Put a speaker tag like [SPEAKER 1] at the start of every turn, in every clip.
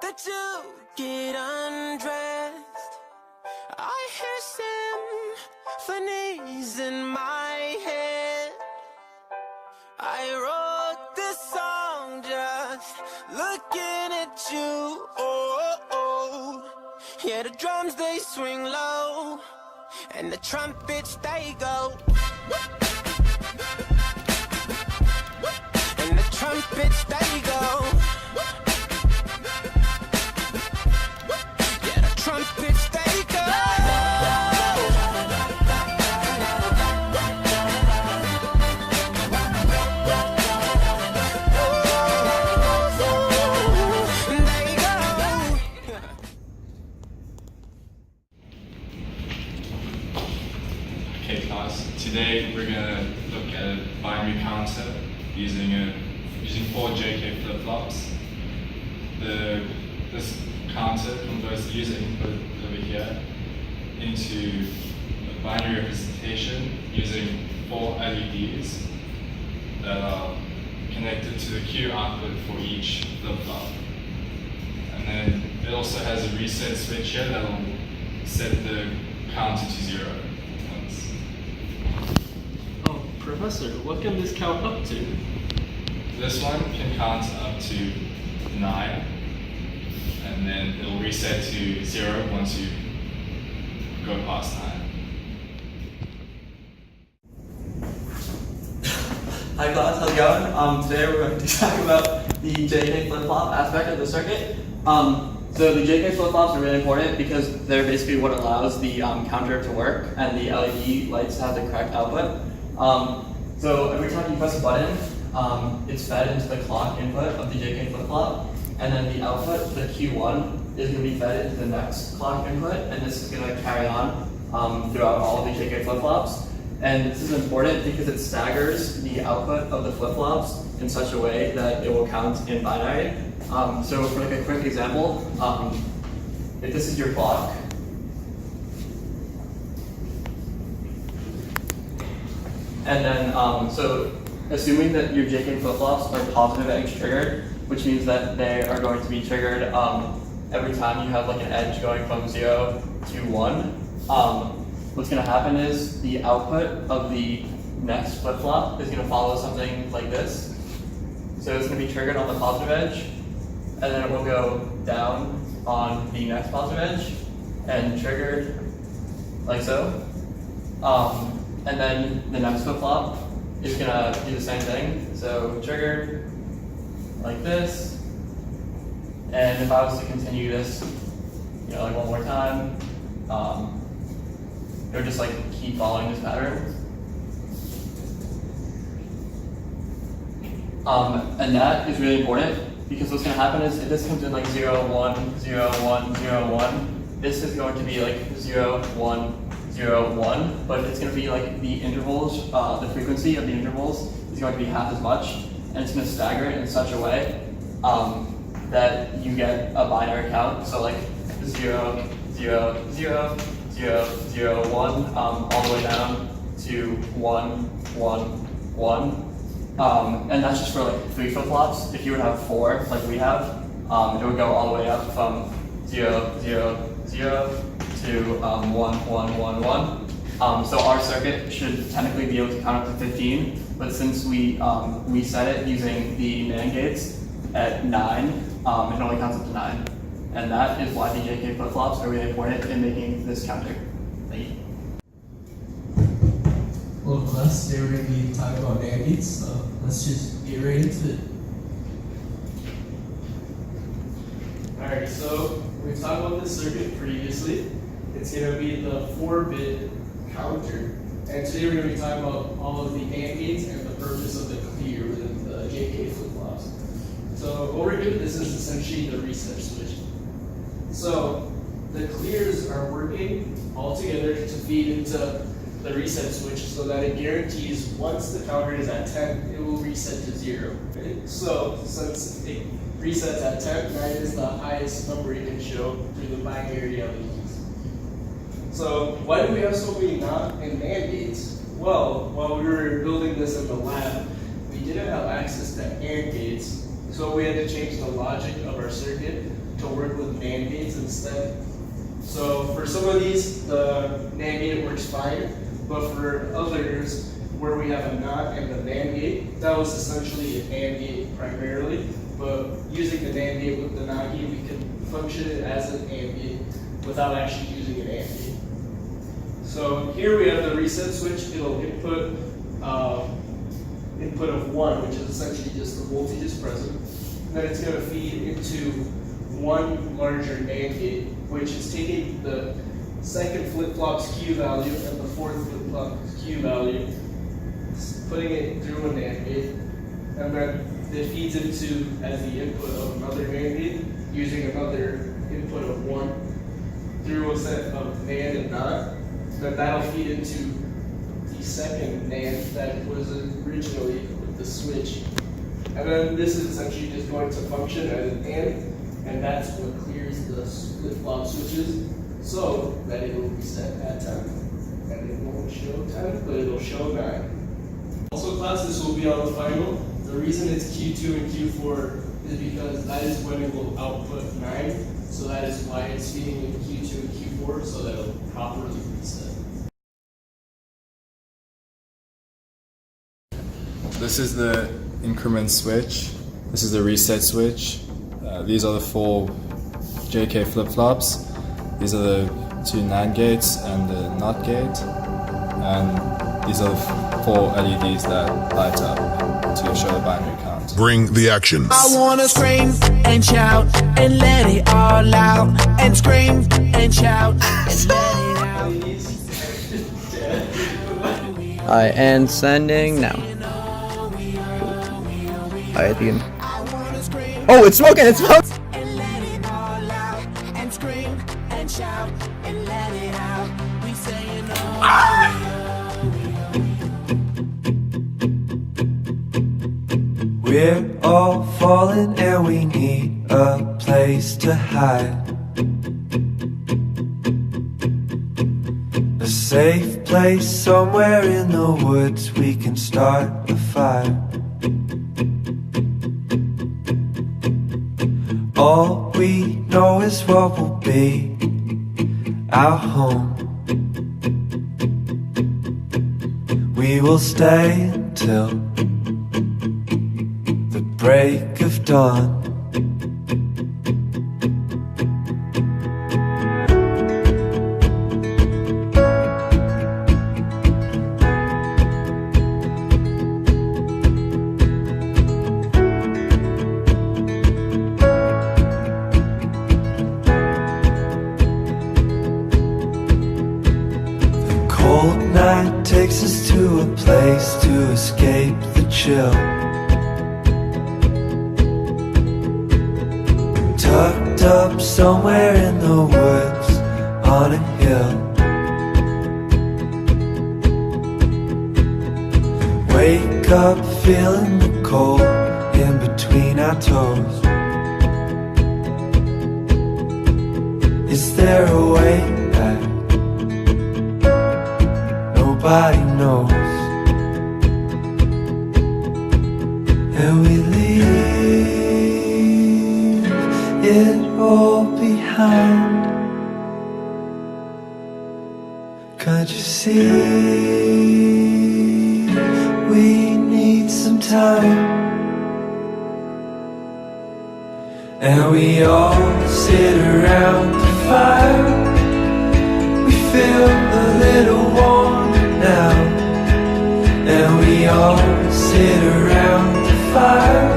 [SPEAKER 1] that you get undressed. I hear symphonies in my head. I wrote this song just looking at you. Oh, oh. Yeah, the drums they swing low and the trumpets they go. And the trumpets they go. Yeah, the trumpets they go.
[SPEAKER 2] Okay class, today we're gonna look at a binary counter using 4 JK flip-flops. This counter converts the user input over here into a binary representation using 4 LEDs that are connected to the Q output for each flip-flop. And then it also has a reset switch here that will set the counter to 0.
[SPEAKER 3] Professor, what can this count up to?
[SPEAKER 2] This one can count up to 9, and then it'll reset to 0 once you go past 9.
[SPEAKER 4] Hi class, how's it going? Today we're going to talk about the JK flip-flop aspect of the circuit. So the JK flip-flops are really important because they're basically what allows the counter to work and the LED lights to have the correct output. So every time you press a button, it's fed into the clock input of the JK flip-flop, and then the output, the Q1, is going to be fed into the next clock input, and this is going to carry on throughout all of the JK flip-flops. And this is important because it staggers the output of the flip-flops in such a way that it will count in binary. So for like a quick example, if this is your clock, and then, so assuming that your JK flip-flops are positive edge triggered, which means that they are going to be triggered every time you have like an edge going from 0 to 1. What's going to happen is the output of the next flip-flop is going to follow something like this. So it's going to be triggered on the positive edge, and then it will go down on the next positive edge, and triggered like so. And then the next flip-flop is gonna do the same thing. So triggered like this. And if I was to continue this, like one more time, it would just like keep following this pattern. And that is really important because what's gonna happen is if this comes in like 0, 1, 0, 1, 0, 1, this is going to be like 0, 1, 0, 1, but it's going to be like the intervals, the frequency of the intervals is going to be half as much, and it's going to stagger it in such a way that you get a binary count. So like 0, 0, 0, 0, 0, 1, all the way down to 1, 1, 1. And that's just for like 3 flip-flops. If you would have 4, like we have, it would go all the way up from 0, 0, 0 to 1, 1, 1, 1. So our circuit should technically be able to count up to 15, but since we set it using the NAND gates at 9, it only counts up to 9. And that is why the JK flip-flops are really important in making this counter. Thank you.
[SPEAKER 5] Hello class, today we're going to be talking about NAND gates, so let's just get right into it. Alright, so we've talked about this circuit previously. It's going to be the 4-bit counter. And today we're going to be talking about all of the AND gates and the purpose of the clear within the JK flip-flops. So overview, this is essentially the reset switch. So the clears are working all together to feed into the reset switch so that it guarantees once the counter is at 10, it will reset to 0. Right? So since it resets at 10, 9 is the highest number you can show through the binary LEDs. So why do we have so many NOT and NAND gates? Well, while we were building this in the lab, we didn't have access to AND gates, so we had to change the logic of our circuit to work with NAND gates instead. So for some of these, the NAND gate works fine, but for others, where we have a NOT and the NAND gate, that was essentially an AND gate primarily, but using the NAND gate with the NOT gate, we can function it as an AND gate without actually using an AND gate. So here we have the reset switch. It'll input of 1, which is essentially just the voltage is present. And then it's going to feed into one larger NAND gate, which is taking the second flip-flop's Q value and the fourth flip-flop's Q value, putting it through a NAND gate, and then it feeds into as the input of another NAND gate, using another input of 1 through a set of NAND and NOT. Then that'll feed into the second NAND that was originally with the switch. And then this is essentially just going to function as an AND, and that's what clears the flip-flop switches so that it will reset at 10. And it won't show 10, but it'll show 9. Also class, this will be on the final. The reason it's Q2 and Q4 is because that is when it will output 9. So that is why it's feeding in Q2 and Q4 so that it'll properly reset.
[SPEAKER 2] This is the increment switch. This is the reset switch. These are the 4 JK flip-flops. These are the 2 NAND gates and the NOT gate. And these are the 4 LEDs that light up to show the binary count.
[SPEAKER 6] Bring the action.
[SPEAKER 1] I wanna scream and shout and let it all out. And scream and shout and let it out.
[SPEAKER 7] Alright, and sending now. Alright, begin. Oh, it's smoking! It's smoking!
[SPEAKER 1] And let it all out. And scream and shout and let it out. We say
[SPEAKER 8] We're all falling and we need a place to hide. A safe place somewhere in the woods we can start a fire. All we know is what will be our home. We will stay until the break of dawn. Cold night takes us to a place to escape the chill. Tucked up somewhere in the woods on a hill. Wake up feeling the cold in between our toes. Is there a way back? Nobody knows. And we leave it all behind. Can't you see? We need some time. And we all sit around the fire. We feel a little warmer now. And we all sit around the fire.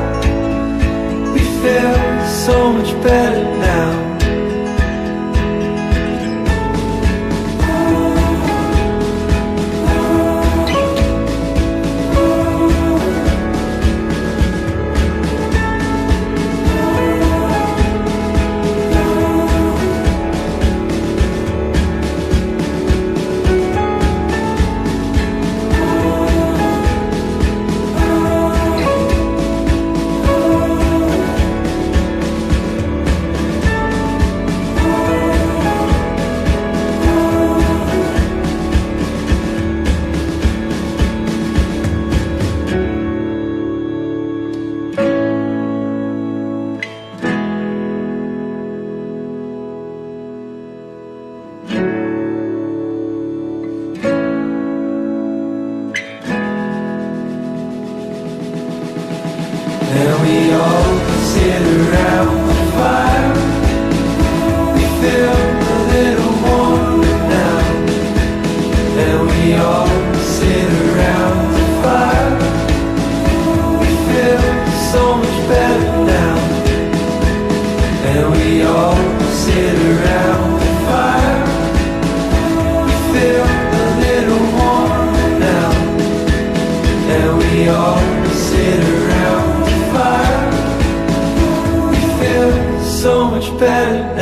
[SPEAKER 8] We feel so much better now. and we all sit around the fire. We feel a little warmer now, and we all sit around the fire. We feel so much better now, and we all sit around the fire. We feel a little warmer now, and we all sit around the fire. We feel so much better now.